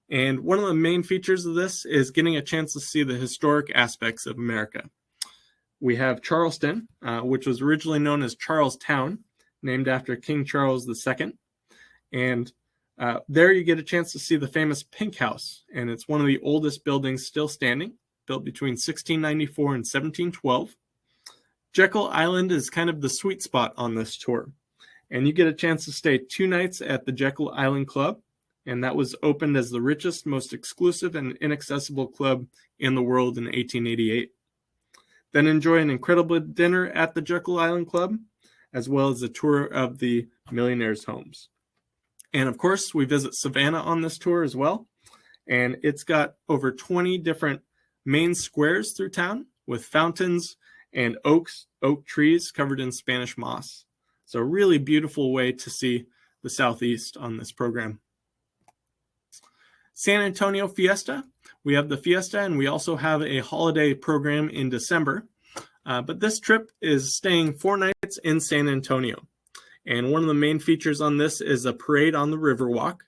And one of the main features of this is getting a chance to see the historic aspects of America. We have Charleston, which was originally known as Charlestown, named after King Charles II. And there you get a chance to see the famous Pink House. And it's one of the oldest buildings still standing, built between 1694 and 1712. Jekyll Island is kind of the sweet spot on this tour. And you get a chance to stay 2 nights at the Jekyll Island Club. And that was opened as the richest, most exclusive, and inaccessible club in the world in 1888. Then enjoy an incredible dinner at the Jekyll Island Club, as well as a tour of the millionaires' homes. And of course, we visit Savannah on this tour as well. And it's got over 20 different main squares through town with fountains and oak trees covered in Spanish moss. So a really beautiful way to see the Southeast on this program. San Antonio Fiesta. We have the Fiesta, and we also have a holiday program in December. But this trip is staying 4 nights in San Antonio. And one of the main features on this is a parade on the Riverwalk,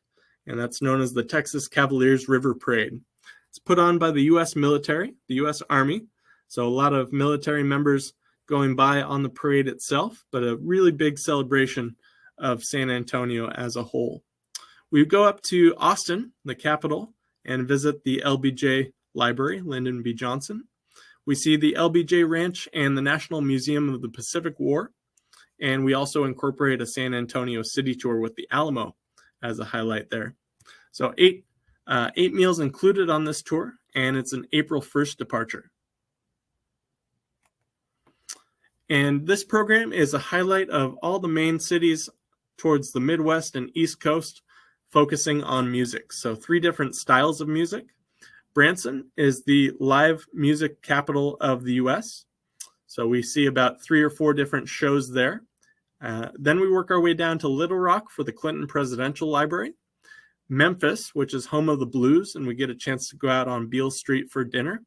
and that's known as the Texas Cavaliers River Parade. It's put on by the U.S. military, the U.S. Army. So a lot of military members going by on the parade itself, but a really big celebration of San Antonio as a whole. We go up to Austin, the capital, and visit the LBJ Library, Lyndon B. Johnson. We see the LBJ Ranch and the National Museum of the Pacific War. And we also incorporate a San Antonio city tour with the Alamo as a highlight there. So eight meals included on this tour, and it's an April 1st departure. And this program is a highlight of all the main cities towards the Midwest and East Coast, focusing on music. So 3 different styles of music. Branson is the live music capital of the U.S. So we see about 3 or 4 different shows there. Then we work our way down to Little Rock for the Clinton Presidential Library. Memphis, which is home of the blues, and we get a chance to go out on Beale Street for dinner.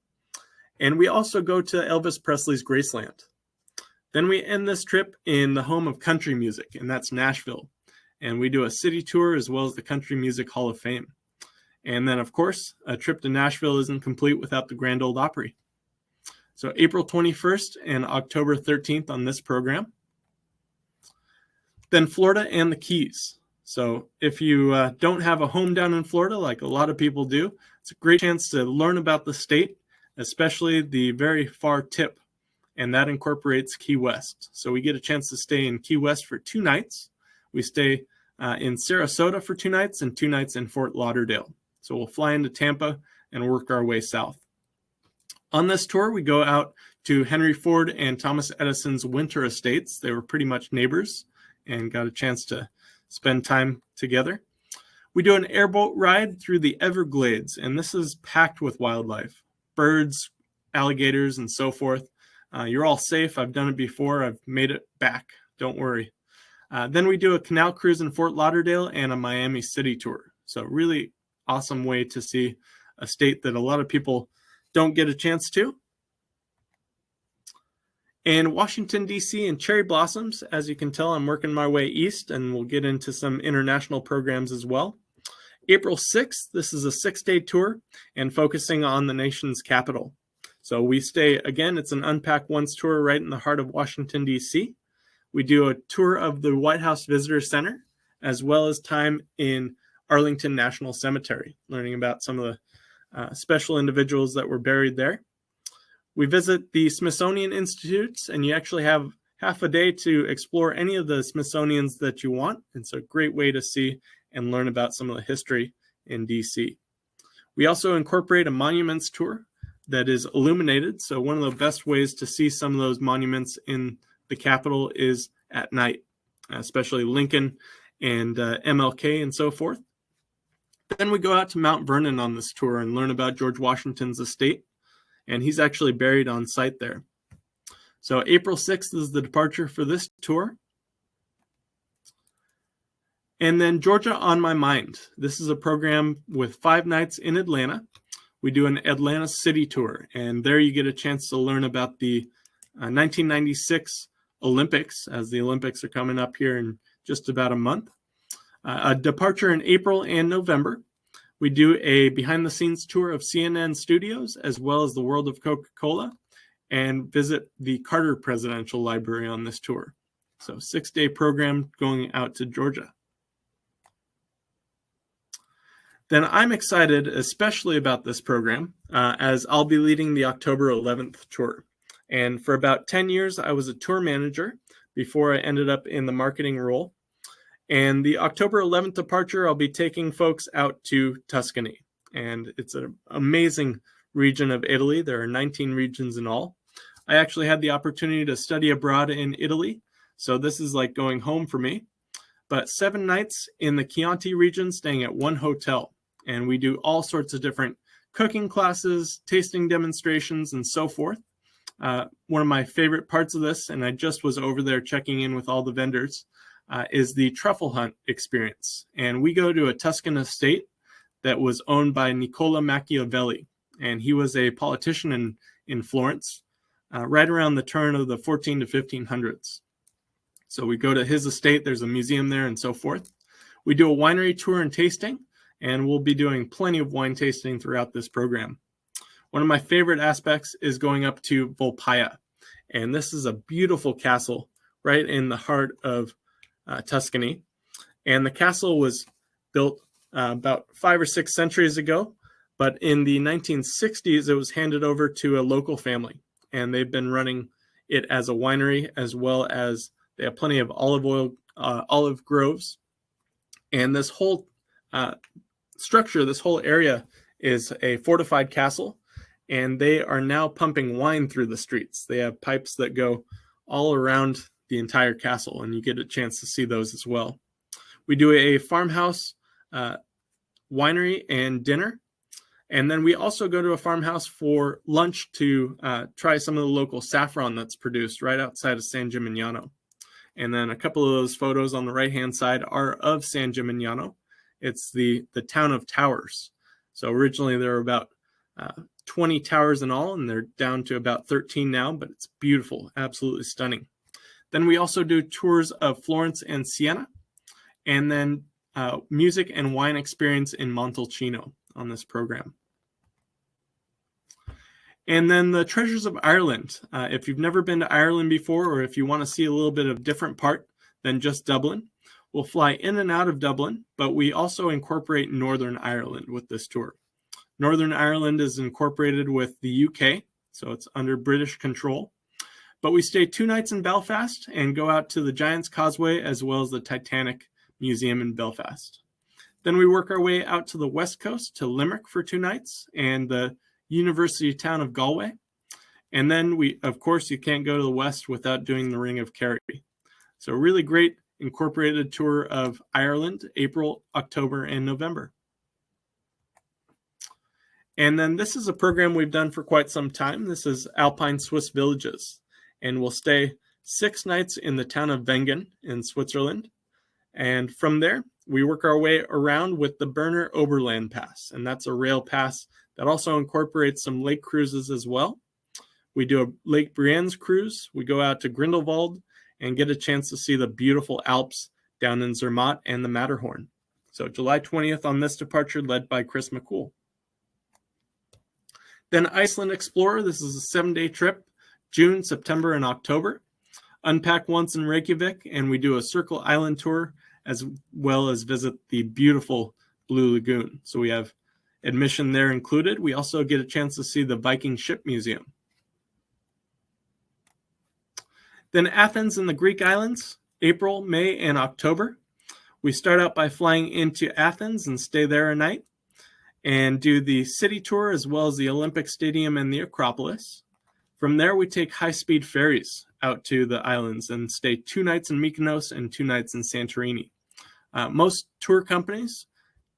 And we also go to Elvis Presley's Graceland. Then we end this trip in the home of country music, and that's Nashville. And we do a city tour as well as the Country Music Hall of Fame. And then, of course, a trip to Nashville isn't complete without the Grand Ole Opry. So April 21st and October 13th on this program. Then Florida and the Keys. So if you don't have a home down in Florida, like a lot of people do, it's a great chance to learn about the state, especially the very far tip. And that incorporates Key West. So we get a chance to stay in Key West for 2 nights. We stay in Sarasota for 2 nights and 2 nights in Fort Lauderdale. So we'll fly into Tampa and work our way south. On this tour, we go out to Henry Ford and Thomas Edison's winter estates. They were pretty much neighbors and got a chance to spend time together. We do an airboat ride through the Everglades, and this is packed with wildlife, birds, alligators, and so forth. You're all safe. I've done it before. I've made it back. Don't worry. Then we do a canal cruise in Fort Lauderdale and a Miami City tour. So really awesome way to see a state that a lot of people don't get a chance to. And Washington, D.C. and cherry blossoms. As you can tell, I'm working my way east, and we'll get into some international programs as well. April 6th, this is a 6-day tour and focusing on the nation's capital. So we stay, again, it's an Unpack Once tour right in the heart of Washington, D.C. We do a tour of the White House Visitor Center, as well as time in Arlington National Cemetery, learning about some of the special individuals that were buried there. We visit the Smithsonian Institutes, and you actually have half a day to explore any of the Smithsonians that you want. It's a great way to see and learn about some of the history in DC. We also incorporate a monuments tour that is illuminated. So one of the best ways to see some of those monuments in the capital is at night, especially Lincoln and MLK and so forth. Then we go out to Mount Vernon on this tour and learn about George Washington's estate, and he's actually buried on site there. So April 6th is the departure for this tour. And then Georgia on My Mind. This is a program with 5 nights in Atlanta. We do an Atlanta city tour, and there you get a chance to learn about the 1996 Olympics, as the Olympics are coming up here in just about a month. A departure in April and November. We do a behind-the-scenes tour of CNN Studios, as well as the world of Coca-Cola, and visit the Carter Presidential Library on this tour. So 6-day program going out to Georgia. Then I'm excited especially about this program, as I'll be leading the October 11th tour. And for about 10 years, I was a tour manager before I ended up in the marketing role. And the October 11th departure, I'll be taking folks out to Tuscany. And it's an amazing region of Italy. There are 19 regions in all. I actually had the opportunity to study abroad in Italy, so this is like going home for me. But 7 nights in the Chianti region, staying at one hotel. And we do all sorts of different cooking classes, tasting demonstrations, and so forth. One of my favorite parts of this, and I just was over there checking in with all the vendors, is the truffle hunt experience. And we go to a Tuscan estate that was owned by Niccolo Machiavelli. And he was a politician in Florence, right around the turn of the 14 to 1500s. So we go to his estate, there's a museum there and so forth. We do a winery tour and tasting, and we'll be doing plenty of wine tasting throughout this program. One of my favorite aspects is going up to Volpaia. And this is a beautiful castle right in the heart of Tuscany. And the castle was built about 5 or 6 centuries ago, but in the 1960s, it was handed over to a local family. And they've been running it as a winery, as well as they have plenty of olive groves. And this whole structure, this whole area is a fortified castle, and they are now pumping wine through the streets. They have pipes that go all around the entire castle, and you get a chance to see those as well. We do a farmhouse winery and dinner, and then we also go to a farmhouse for lunch to try some of the local saffron that's produced right outside of San Gimignano. And then a couple of those photos on the right-hand side are of San Gimignano. It's the town of towers. So originally there were about 20 towers in all, and they're down to about 13 now, but it's beautiful, absolutely stunning. Then we also do tours of Florence and Siena, and then music and wine experience in Montalcino on this program. And then the Treasures of Ireland. If you've never been to Ireland before, or if you want to see a little bit of different part than just Dublin, we'll fly in and out of Dublin, but we also incorporate Northern Ireland with this tour. Northern Ireland is incorporated with the UK, so it's under British control. But we stay 2 nights in Belfast and go out to the Giant's Causeway, as well as the Titanic Museum in Belfast. Then we work our way out to the west coast to Limerick for 2 nights and the University town of Galway. And then of course, you can't go to the west without doing the Ring of Kerry. So really great incorporated tour of Ireland, April, October, and November. And then this is a program we've done for quite some time. This is Alpine Swiss Villages. And we'll stay 6 nights in the town of Wengen in Switzerland. And from there, we work our way around with the Berner Oberland Pass. And that's a rail pass that also incorporates some lake cruises as well. We do a Lake Brienne's cruise. We go out to Grindelwald and get a chance to see the beautiful Alps down in Zermatt and the Matterhorn. So July 20th on this departure, led by Chris McCool. Then Iceland Explorer. This is a 7-day trip, June, September, and October. Unpack once in Reykjavik, and we do a Circle Island tour, as well as visit the beautiful Blue Lagoon. So we have admission there included. We also get a chance to see the Viking Ship Museum. Then Athens and the Greek islands, April, May, and October. We start out by flying into Athens and stay there a night. and do the city tour as well as the Olympic Stadium and the Acropolis. From there, we take high-speed ferries out to the islands and stay 2 nights in Mykonos and 2 nights in Santorini. Most tour companies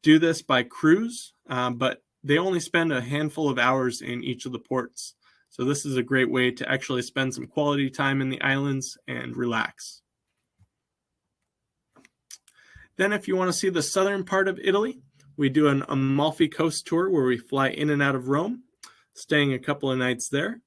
do this by cruise, but they only spend a handful of hours in each of the ports. So this is a great way to actually spend some quality time in the islands and relax. Then if you want to see the southern part of Italy, we do an Amalfi Coast tour where we fly in and out of Rome, staying a couple of nights there,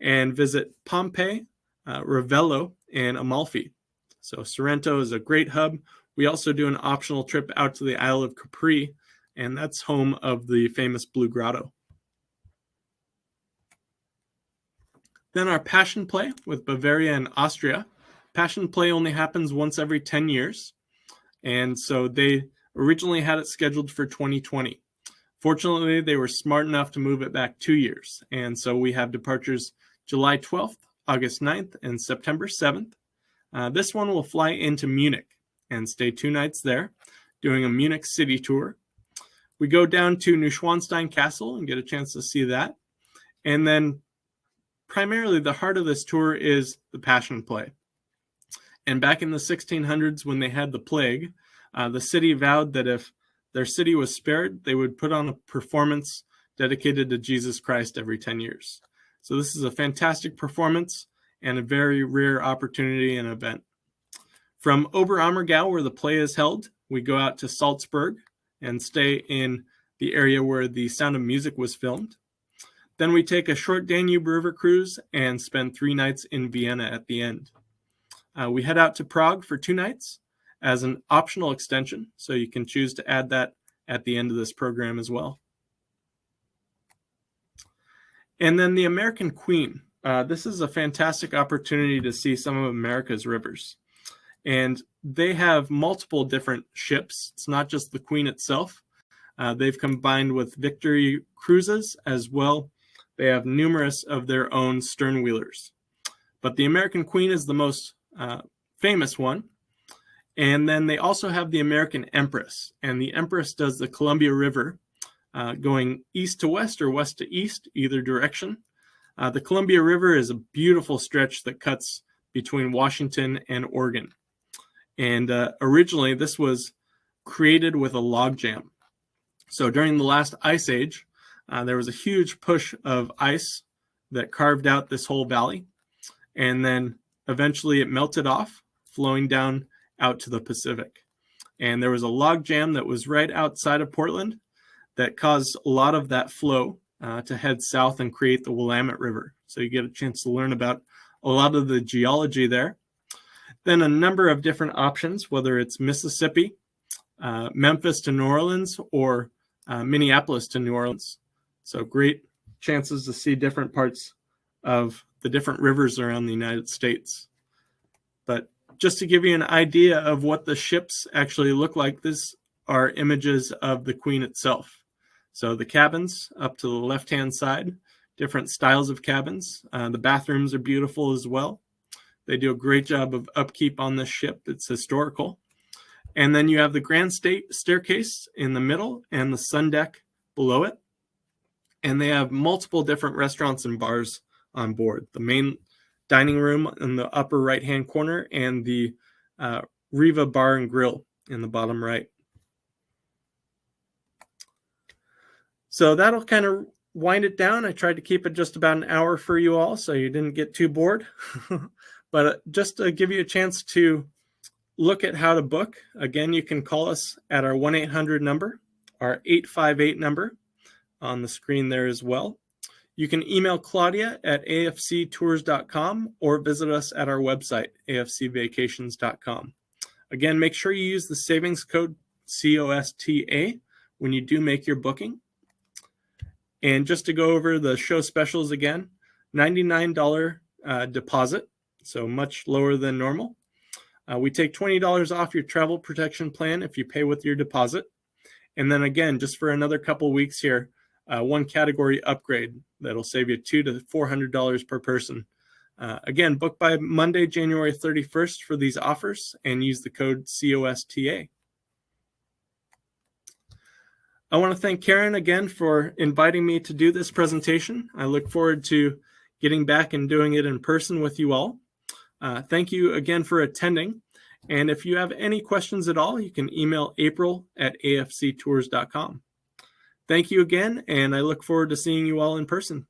and visit Pompeii, Ravello, and Amalfi. So Sorrento is a great hub. We also do an optional trip out to the Isle of Capri, and that's home of the famous Blue Grotto. Then our Passion Play with Bavaria and Austria. Passion Play only happens once every 10 years, and so they originally had it scheduled for 2020. Fortunately, they were smart enough to move it back 2 years, and so we have departures July 12th, August 9th, and September 7th. This one will fly into Munich and stay 2 nights there, doing a Munich city tour. We go down to Neuschwanstein Castle and get a chance to see that. And then primarily the heart of this tour is the Passion Play. And back in the 1600s when they had the plague, the city vowed that if their city was spared, they would put on a performance dedicated to Jesus Christ every 10 years. So this is a fantastic performance and a very rare opportunity and event. From Oberammergau, where the play is held, we go out to Salzburg and stay in the area where the Sound of Music was filmed. Then we take a short Danube River cruise and spend 3 nights in Vienna at the end. We head out to Prague for 2 nights as an optional extension, so you can choose to add that at the end of this program as well. And then the American Queen. This is a fantastic opportunity to see some of America's rivers. And they have multiple different ships. It's not just the Queen itself. They've combined with Victory cruises as well. They have numerous of their own sternwheelers. But the American Queen is the most famous one. And then they also have the American Empress. And the Empress does the Columbia River going east to west or west to east, either direction. The Columbia River is a beautiful stretch that cuts between Washington and Oregon. And originally, this was created with a log jam. So during the last ice age, there was a huge push of ice that carved out this whole valley. And then eventually it melted off, flowing down out to the Pacific. And there was a log jam that was right outside of Portland that caused a lot of that flow to head south and create the Willamette River. So you get a chance to learn about a lot of the geology there. Then a number of different options, whether it's Mississippi, Memphis to New Orleans, or Minneapolis to New Orleans. So great chances to see different parts of the different rivers around the United States. But just to give you an idea of what the ships actually look like, these are images of the Queen itself. So the cabins up to the left-hand side, different styles of cabins. The bathrooms are beautiful as well. They do a great job of upkeep on this ship. It's historical. And then you have the grand staircase in the middle and the sun deck below it. And they have multiple different restaurants and bars on board. The main dining room in the upper right-hand corner and the Riva Bar and Grill in the bottom right. So that'll kind of wind it down. I tried to keep it just about an hour for you all so you didn't get too bored. But just to give you a chance to look at how to book, again, you can call us at our 1-800 number, our 858 number on the screen there as well. You can email Claudia at afctours.com or visit us at our website, afcvacations.com. Again, make sure you use the savings code COSTA when you do make your booking. And just to go over the show specials again, $99 deposit, so much lower than normal. We take $20 off your travel protection plan if you pay with your deposit. And then again, just for another couple weeks here, one category upgrade that'll save you $200 to $400 per person. Again, book by Monday, January 31st for these offers and use the code COSTA. I want to thank Karen again for inviting me to do this presentation. I look forward to getting back and doing it in person with you all. Thank you again for attending. And if you have any questions at all, you can email april@afctours.com. Thank you again, and I look forward to seeing you all in person.